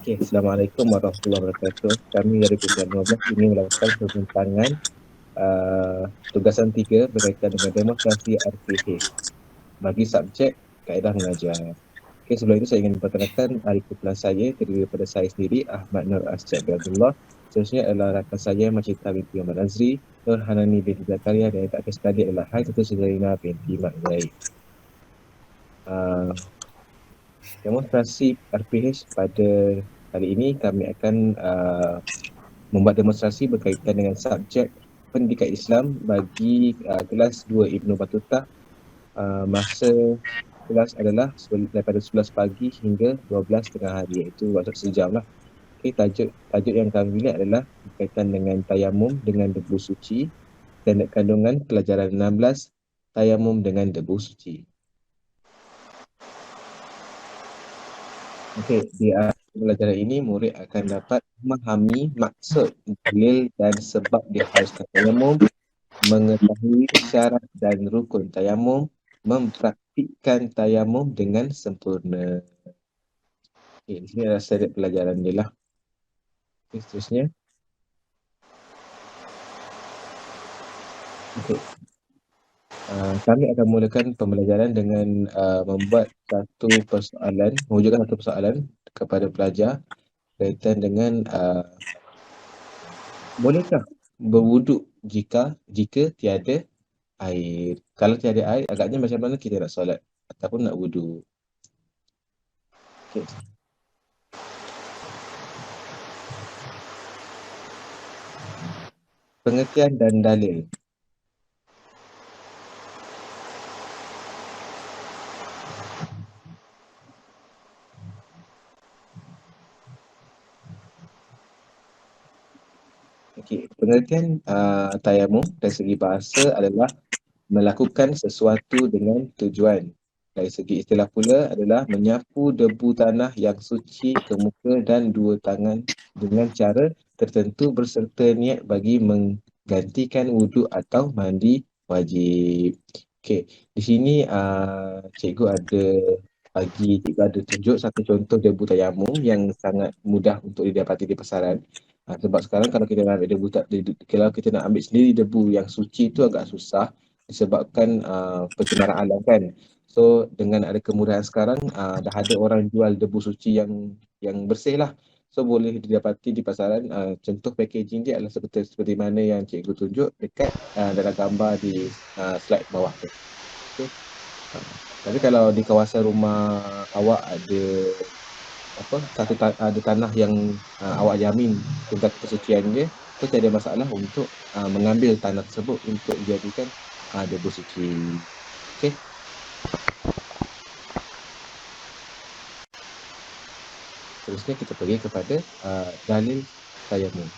Okay, Assalamualaikum warahmatullahi wabarakatuh. Kami dari Pilihan 12 ingin melakukan pembincangan tugasan 3 berkaitan dengan demonstrasi RPH bagi subjek kaedah mengajar. Okay, sebelum itu saya ingin memperkenalkan ahli kumpulan saya terdiri daripada saya sendiri, Ahmad Nur Asyad Abdullah. Seterusnya adalah rakan saya Macita binti Ahmad Azri, Nur Hanani binti Zakaria, dan yang tak sekali adalah Hai Tutu Suzairina binti Mak Zaid. Demonstrasi RPH pada kali ini kami akan membuat demonstrasi berkaitan dengan subjek pendidikan Islam bagi kelas 2 Ibnu Battuta. Masa kelas adalah daripada 11 pagi hingga 12 tengah hari, iaitu waktu sejam lah. Okay, tajuk yang kami pilih adalah berkaitan dengan tayamum dengan debu suci dan kandungan pelajaran 16, tayamum dengan debu suci. Okey, di pelajaran ini murid akan dapat memahami maksud, dalil dan sebab diharuskan tayamum, mengetahui syarat dan rukun tayamum, mempraktikkan tayamum dengan sempurna. Okey, di sini adalah syarat pelajaran dia lah. Okey, seterusnya. Okey. Kami akan mulakan pembelajaran dengan membuat mewujudkan satu persoalan kepada pelajar berkaitan dengan bolehkah berwuduk jika tiada air? Kalau tiada air, agaknya macam mana kita nak solat ataupun nak wuduk? Okay. Pengertian dan dalil. Okey, pengertian tayamum dari segi bahasa adalah melakukan sesuatu dengan tujuan. Dari segi istilah pula adalah menyapu debu tanah yang suci ke muka dan dua tangan dengan cara tertentu berserta niat bagi menggantikan wuduk atau mandi wajib. Okey, di sini cikgu ada tunjuk satu contoh debu tayamum yang sangat mudah untuk didapati di pasaran. Sebab sekarang kalau kita nak ambil kalau kita nak ambil sendiri debu yang suci itu agak susah disebabkan pencemaran alam kan. So dengan ada kemudahan sekarang, dah ada orang jual debu suci yang bersih lah. So boleh didapati di pasaran. Contoh packaging dia adalah seperti mana yang cikgu tunjuk dekat dalam gambar di slide bawah tu. Okay. Tapi kalau di kawasan rumah awak ada tanah yang awak jamin tingkat kesucian dia, so tiada masalah untuk mengambil tanah tersebut untuk dijadikan debu suci. Okey. Terusnya kita pergi kepada dalil tayamum.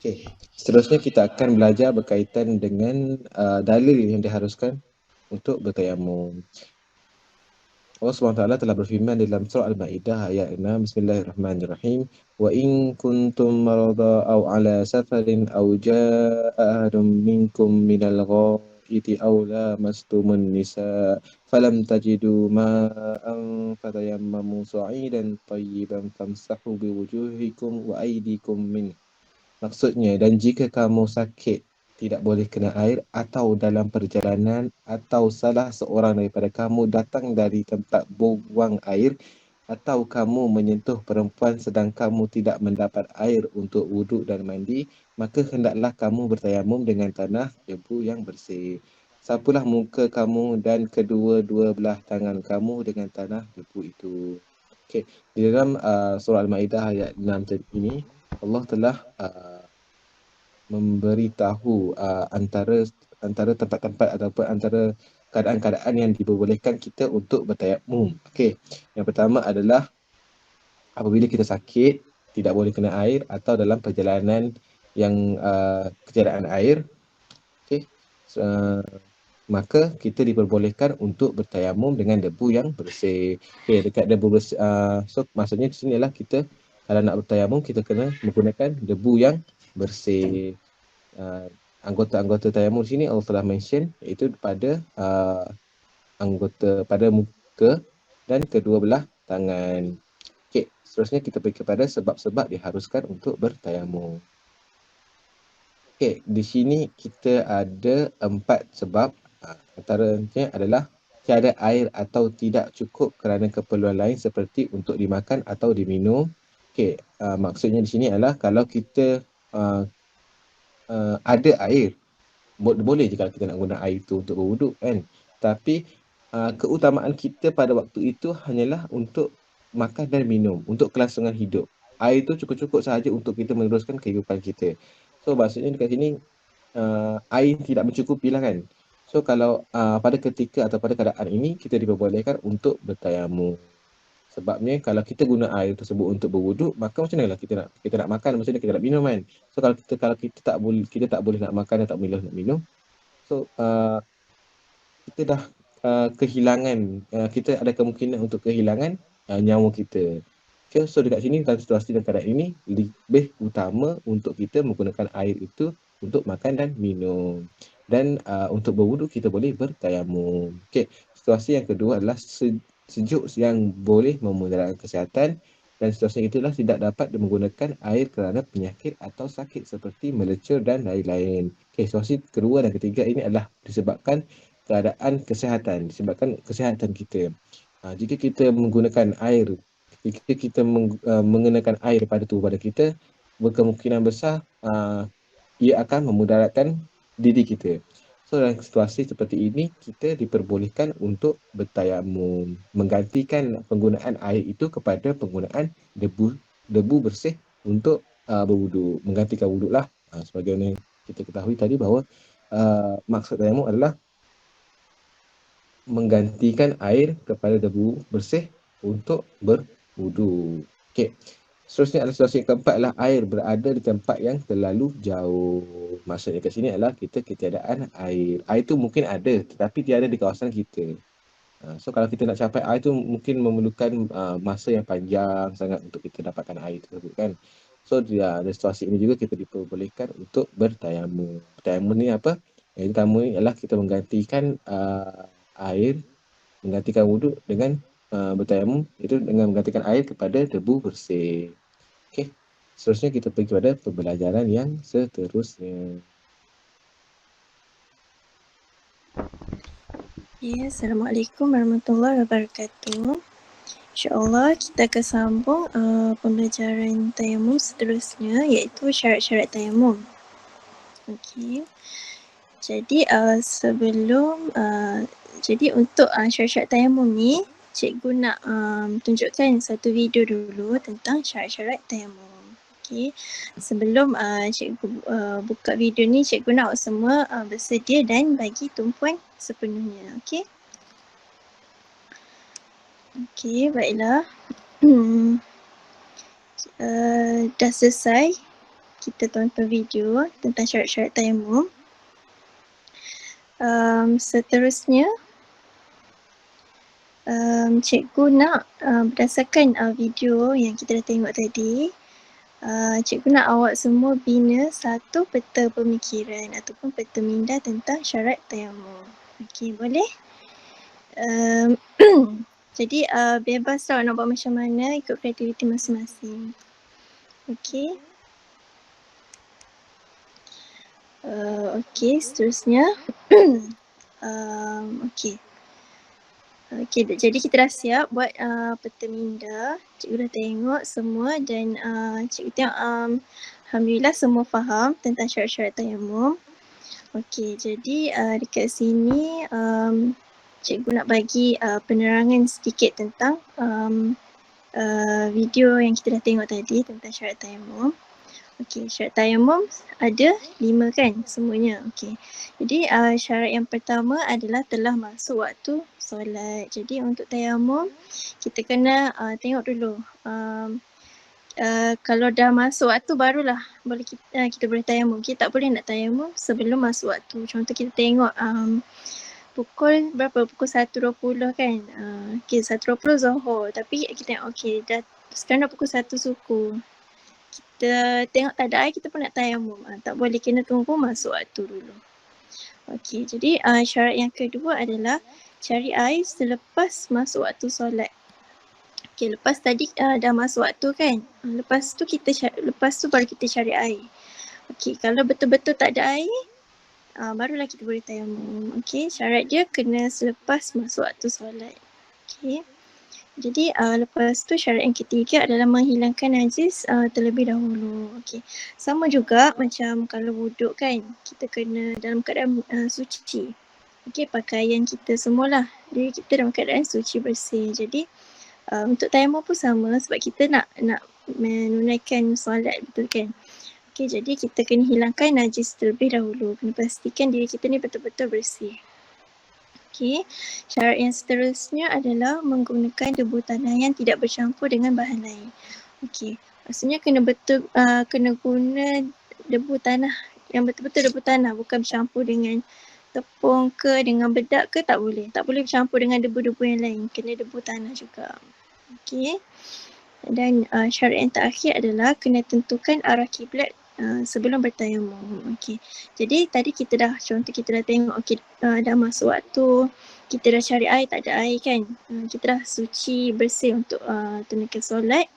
Okey. Seterusnya kita akan belajar berkaitan dengan dalil yang diharuskan untuk bertayamum. Allah SWT telah berfirman dalam surah Al-Ma'idah ayat 6, Bismillahirrahmanirrahim. Wa in kuntum marada aw ala safarin aw jaa ahadun minkum minal ghaiti aw lamastumun nisa falam tajidu ma'an fatayammamu sa'idan tayyiban famsahu biwujuhikum wa aydikum min. Maksudnya, dan jika kamu sakit, tidak boleh kena air, atau dalam perjalanan, atau salah seorang daripada kamu datang dari tempat buang air, atau kamu menyentuh perempuan sedang kamu tidak mendapat air untuk wuduk dan mandi, maka hendaklah kamu bertayamum dengan tanah debu yang bersih. Sapulah muka kamu dan kedua-dua belah tangan kamu dengan tanah debu itu. Okay. Di dalam surah Al-Ma'idah ayat 6 ini, Allah telah memberitahu antara tempat-tempat ataupun antara keadaan-keadaan yang diperbolehkan kita untuk bertayamum. Okey. Yang pertama adalah apabila kita sakit, tidak boleh kena air, atau dalam perjalanan yang ketiadaan air. Okey. Maka kita diperbolehkan untuk bertayamum dengan debu yang bersih. Okey, dekat debu bersih, so maksudnya di sini adalah kita kalau nak bertayamum kita kena menggunakan debu yang bersih. Anggota-anggota tayamum sini Allah telah mention iaitu pada pada muka dan kedua belah tangan. Okey, seterusnya kita pergi kepada sebab-sebab diharuskan untuk bertayamum. Okey, di sini kita ada 4 sebab. Antaranya adalah tiada air atau tidak cukup kerana keperluan lain seperti untuk dimakan atau diminum. Okey, maksudnya di sini adalah kalau kita uh, ada air, boleh je kalau kita nak guna air itu untuk berwuduk kan. Tapi keutamaan kita pada waktu itu hanyalah untuk makan dan minum, untuk kelangsungan hidup. Air itu cukup-cukup sahaja untuk kita meneruskan kehidupan kita. So maksudnya dekat sini air tidak mencukupi lah kan. So kalau pada ketika atau pada keadaan ini kita diperbolehkan untuk bertayamum. Sebabnya kalau kita guna air tersebut untuk berwuduk, maka macam manalah kita nak makan, maksudnya kita nak minum kan. So kalau kita tak boleh nak makan dan tak boleh nak minum. So kita dah kehilangan, kita ada kemungkinan untuk kehilangan nyawa kita. Okay, so dekat sini dalam situasi dan keadaan ini lebih utama untuk kita menggunakan air itu untuk makan dan minum. Dan untuk berwuduk kita boleh bertayamum. Okay, situasi yang kedua adalah sejuk yang boleh memudaratkan kesihatan, dan situasi itulah tidak dapat menggunakan air kerana penyakit atau sakit seperti melecur dan lain-lain. Okay, situasi kedua dan ketiga ini adalah disebabkan keadaan kesihatan, disebabkan kesihatan kita. Jika kita menggunakan air, jika kita mengenakan air pada tubuh badan kita, berkemungkinan besar ia akan memudaratkan diri kita. So dalam situasi seperti ini, kita diperbolehkan untuk bertayamum, menggantikan penggunaan air itu kepada penggunaan debu bersih untuk berwuduk, menggantikan wuduk lah. Sebagaimana kita ketahui tadi bahawa maksud tayamum adalah menggantikan air kepada debu bersih untuk berwuduk. Okey. Seterusnya adalah situasi yang keempat adalah air berada di tempat yang terlalu jauh. Maksudnya kat sini adalah kita ketiadaan air. Air tu mungkin ada tetapi tiada di kawasan kita. So kalau kita nak capai air tu mungkin memerlukan masa yang panjang sangat untuk kita dapatkan air tersebut kan. So dalam situasi ini juga kita diperbolehkan untuk bertayamum. Bertayamum ni apa? Yang pertama ni adalah kita menggantikan air, menggantikan wuduk dengan bertayamum, itu dengan menggantikan air kepada debu bersih. Okey. Seterusnya kita pergi kepada pembelajaran yang seterusnya. Ya, Assalamualaikum warahmatullahi wabarakatuh. InsyaAllah kita akan sambung pembelajaran tayamum seterusnya, iaitu syarat-syarat tayamum. Okey. Jadi jadi untuk syarat-syarat tayamum ni, cikgu nak tunjukkan satu video dulu tentang syarat-syarat tayamum. Okay. Sebelum cikgu buka video ni, cikgu nak semua bersedia dan bagi tumpuan sepenuhnya. Okay. Okay, baiklah. Dah selesai kita tonton video tentang syarat-syarat tayamum. Seterusnya, cikgu nak berdasarkan video yang kita dah tengok tadi, cikgu nak awak semua bina satu peta pemikiran ataupun peta minda tentang syarat tayamum. Okey, boleh? Jadi bebas lah nak buat macam mana, ikut kreativiti masing-masing. Okey. Okey, seterusnya. Okey. Okay, jadi kita dah siap buat peta minda. Cikgu dah tengok semua dan cikgu tengok alhamdulillah semua faham tentang syarat-syarat tayamum. Okey, jadi dekat sini cikgu nak bagi penerangan sedikit tentang video yang kita dah tengok tadi tentang syarat tayamum. Okey, syarat tayamum ada 5 kan semuanya. Okey. Jadi syarat yang pertama adalah telah masuk waktu solat. Jadi untuk tayamum kita kena tengok dulu. Kalau dah masuk waktu barulah boleh kita boleh tayamum. Kita tak boleh nak tayamum sebelum masuk waktu. Contoh kita tengok pukul berapa? Pukul 1.20 kan. Okay, 1.20 Zohor. Tapi kita tengok okey dah sekarang dah pukul 1 suku. Kita tengok tak ada air, kita pun nak tayamum. Tak boleh, kena tunggu masuk waktu dulu. Okey, jadi syarat yang kedua adalah cari air selepas masuk waktu solat. Okay, lepas tadi dah masuk waktu kan. Lepas tu baru kita cari air. Okay, kalau betul-betul tak ada air, barulah kita boleh tayamum. Okay, syarat dia kena selepas masuk waktu solat. Okay. Jadi lepas tu syarat yang ketiga adalah menghilangkan najis terlebih dahulu. Okay. Sama juga macam kalau wuduk kan, kita kena dalam keadaan suci. Okay, pakaian kita semualah. Jadi kita dalam keadaan suci bersih. Jadi untuk tayamum pun sama sebab kita nak menunaikan solat, betul kan? Okay, jadi kita kena hilangkan najis terlebih dahulu. Kena pastikan diri kita ni betul-betul bersih. Okay, syarat yang seterusnya adalah menggunakan debu tanah yang tidak bercampur dengan bahan lain. Okay, maksudnya kena guna debu tanah yang betul-betul debu tanah, bukan bercampur dengan tepung ke dengan bedak ke, tak boleh. Tak boleh bercampur dengan debu-debu yang lain, kena debu tanah juga. Okay, dan syarat yang terakhir adalah kena tentukan arah kiblat sebelum bertayamum. Okay. Jadi tadi kita dah tengok dah masuk waktu, kita dah cari air, tak ada air kan. Kita dah suci, bersih untuk tunaikan solat.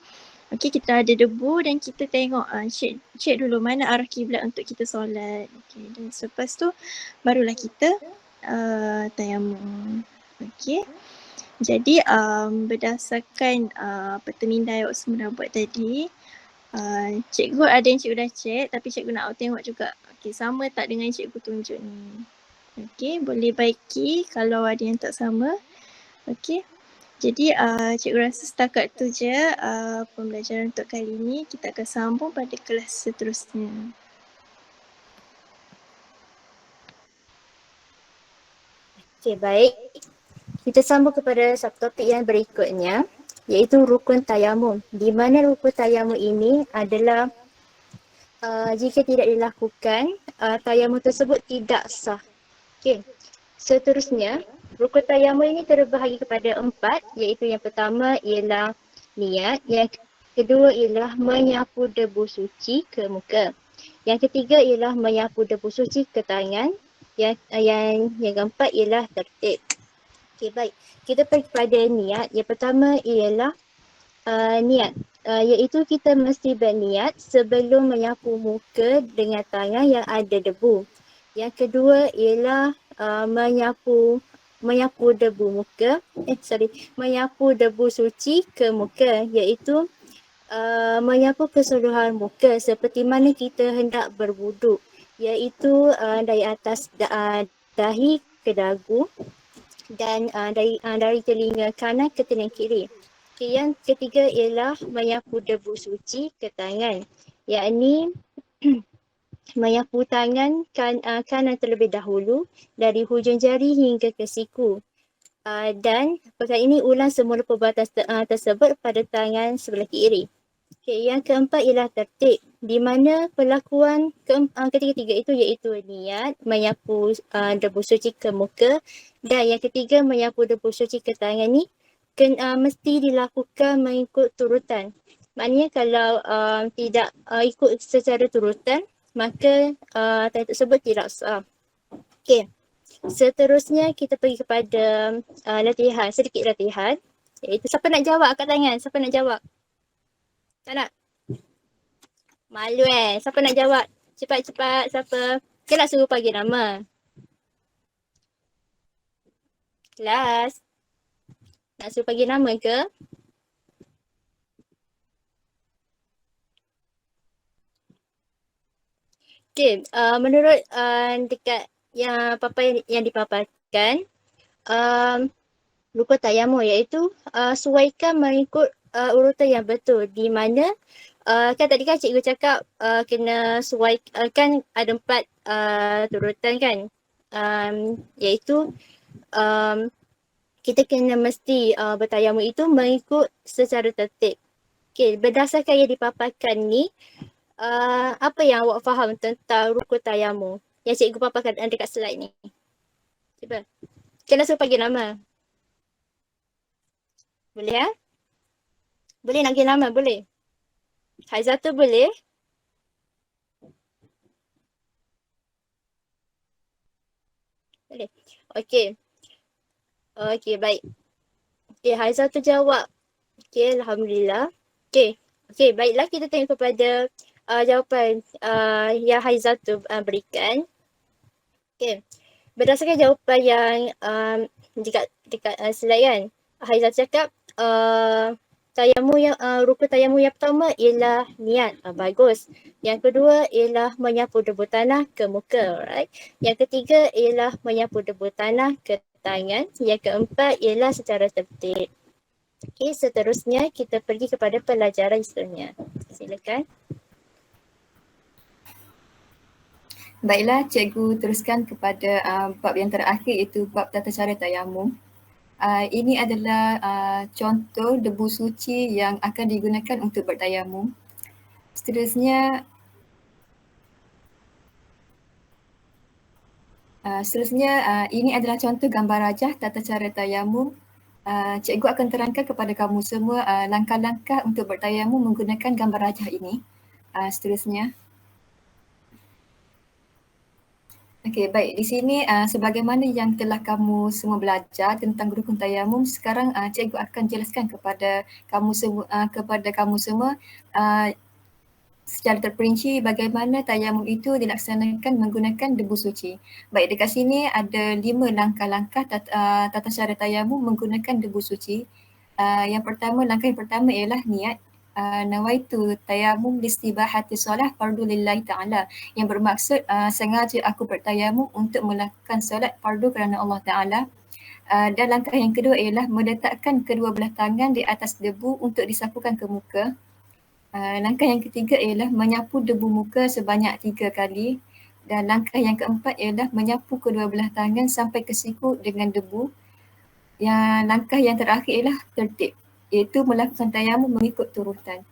Okay, kita ada debu dan kita tengok check dulu mana arah kiblat untuk kita solat. Okay, dan selepas tu barulah kita tayamum. Okay. Jadi berdasarkan pertemindai awak semua dah buat tadi, cikgu ada yang cikgu dah check tapi cikgu nak awak tengok juga. Okay, sama tak dengan yang cikgu tunjuk ni. Okay, boleh baiki kalau ada yang tak sama. Okay, jadi cikgu rasa setakat tu je pembelajaran untuk kali ni. Kita akan sambung pada kelas seterusnya. Okay, baik. Kita sambung kepada subtopik yang berikutnya, iaitu rukun tayamum. Di mana rukun tayamum ini adalah jika tidak dilakukan, tayamum tersebut tidak sah. Okay. Seterusnya, rukun tayamum ini terbahagi kepada 4, iaitu yang pertama ialah niat, yang kedua ialah menyapu debu suci ke muka, yang ketiga ialah menyapu debu suci ke tangan, yang keempat ialah tertib. Okay, baik. Kita pergi kepada niat. Yang pertama ialah niat. Iaitu kita mesti berniat sebelum menyapu muka dengan tangan yang ada debu. Yang kedua ialah menyapu debu muka. Menyapu debu suci ke muka, iaitu menyapu keseluruhan muka seperti mana kita hendak berwuduk, iaitu dari atas dahi ke dagu dan dari telinga kanan ke telinga kiri. Okay, yang ketiga ialah menyapu debu suci ke tangan, yakni menyapu tangan kanan terlebih dahulu dari hujung jari hingga ke siku. Dan perkara ini ulang semula perbuatan tersebut pada tangan sebelah kiri. Okay, yang keempat ialah tertib, di mana perlakuan ketiga-tiga itu iaitu niat, menyapu debu suci ke muka, dan yang ketiga menyapu debu suci ke tangan ni mesti dilakukan mengikut turutan. Maknanya kalau tidak ikut secara turutan, maka tayamum tersebut tidak sah. Okay. Seterusnya kita pergi kepada sedikit latihan. Iaitu siapa nak jawab angkat tangan? Siapa nak jawab? Tak nak? Malu Siapa nak jawab? Cepat-cepat siapa? Kita nak suruh bagi nama. Kelas. Nak suruh bagi nama ke? Okay, menurut dekat yang dipaparkan, rukun tayamum iaitu sesuaikan mengikut urutan yang betul, di mana kan tadi kan cikgu cakap kena sesuaikan, kan ada 4 turutan kan, iaitu kita kena mesti bertayamum itu mengikut secara tertib. Okay, berdasarkan yang dipaparkan ni, apa yang awak faham tentang rukun tayamum yang cikgu paparkan dekat slide ni? Cuba. Kena suruh bagi nama. Boleh Boleh nak bagi nama? Boleh? Haizatu boleh? Boleh. Okey. Okey, baik. Okay, Haizatu jawab Okey, Alhamdulillah. Okey, baiklah kita tengok kepada jawapan yang Haizatu berikan. Okey, berdasarkan jawapan yang dekat slide kan, Haizatu cakap tayammum yang rukun tayammum yang pertama ialah niat. Bagus. Yang kedua ialah menyapu debu tanah ke muka, alright. Yang ketiga ialah menyapu debu tanah ke tangan. Yang keempat ialah secara tertib. Okey, seterusnya kita pergi kepada pelajaran seterusnya. Silakan. Baiklah, cikgu teruskan kepada bab yang terakhir iaitu bab tata cara tayamum. Ini adalah contoh debu suci yang akan digunakan untuk bertayamum. Seterusnya ini adalah contoh gambar rajah tata cara tayamum. Cikgu akan terangkan kepada kamu semua langkah-langkah untuk bertayamum menggunakan gambar rajah ini. Seterusnya. Okey, baik. Di sini sebagaimana yang telah kamu semua belajar tentang rukun tayamum, sekarang cikgu akan jelaskan kepada kamu semua secara terperinci bagaimana tayamum itu dilaksanakan menggunakan debu suci. Baik, dekat sini ada 5 langkah-langkah tata cara tayamum menggunakan debu suci. Langkah yang pertama ialah niat. Nawaitu tayamum listibahati solah fardu lillahi ta'ala, yang bermaksud sengaja aku bertayamum untuk melakukan solat fardu kerana Allah Ta'ala. Dan langkah yang kedua ialah meletakkan kedua belah tangan di atas debu untuk disapukan ke muka. Langkah yang ketiga ialah menyapu debu muka sebanyak 3 kali. Dan langkah yang keempat ialah menyapu kedua belah tangan sampai ke siku dengan debu. Langkah yang terakhir ialah tertib, iaitu melakukan tayamum mengikut turutan.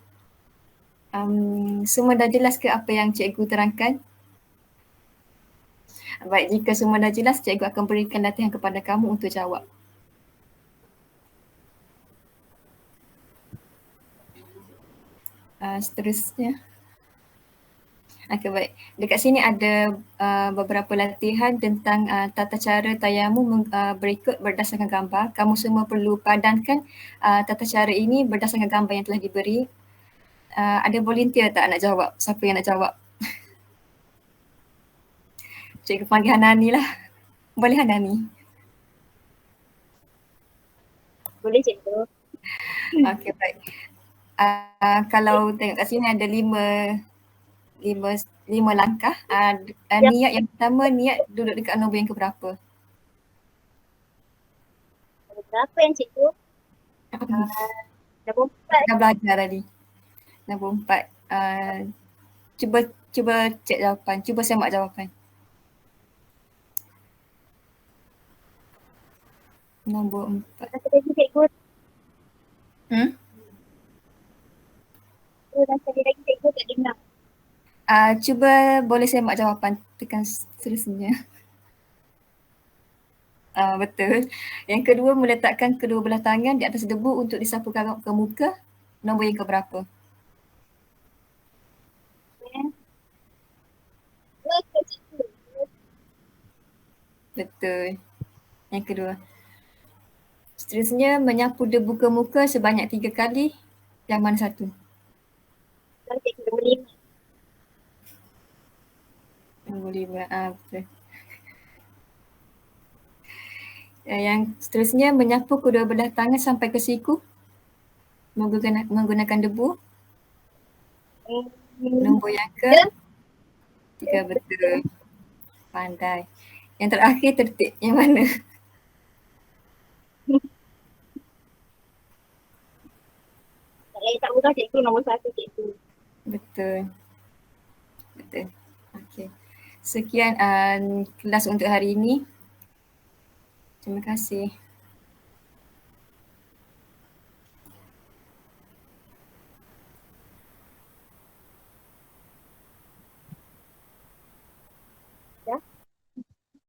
Semua dah jelas ke apa yang cikgu terangkan? Baik, jika semua dah jelas, cikgu akan berikan latihan kepada kamu untuk jawab. Seterusnya. Okey, baik. Dekat sini ada beberapa latihan tentang tata cara tayamum berikut berdasarkan gambar. Kamu semua perlu padankan tata cara ini berdasarkan gambar yang telah diberi. Ada volunteer tak nak jawab? Siapa yang nak jawab? Cikgu panggil Hanani lah. Boleh Hanani? Boleh cikgu. Okey, baik. Kalau tengok kat sini ada lima langkah. Niat yang pertama, niat duduk dekat nombor yang keberapa? Berapa yang cikgu? Nombor 4. Dah belajar tadi. Nombor 4. Cuba cek jawapan. Cuba semak jawapan. Nombor 4. Satu lagi cikgu. Satu lagi cikgu tak dengar. Cuba boleh semak jawapan. Tekan seterusnya. Betul. Yang kedua, meletakkan kedua belah tangan di atas debu untuk disapukan ke muka. Nombor yang keberapa? Betul. Yang kedua. Seterusnya, menyapu debu ke muka sebanyak 3 kali. Yang mana satu? Nombor 5. Nombor 5. Betul. Yang seterusnya, menyapu kedua belah tangan sampai ke siku menggunakan debu. Nombor yang ke 3. Betul. Pandai. Yang terakhir tertib. Yang mana? Tak lain tak bukan cikgu, nombor 1 cikgu. Betul. Okey. Sekian kelas untuk hari ini. Terima kasih.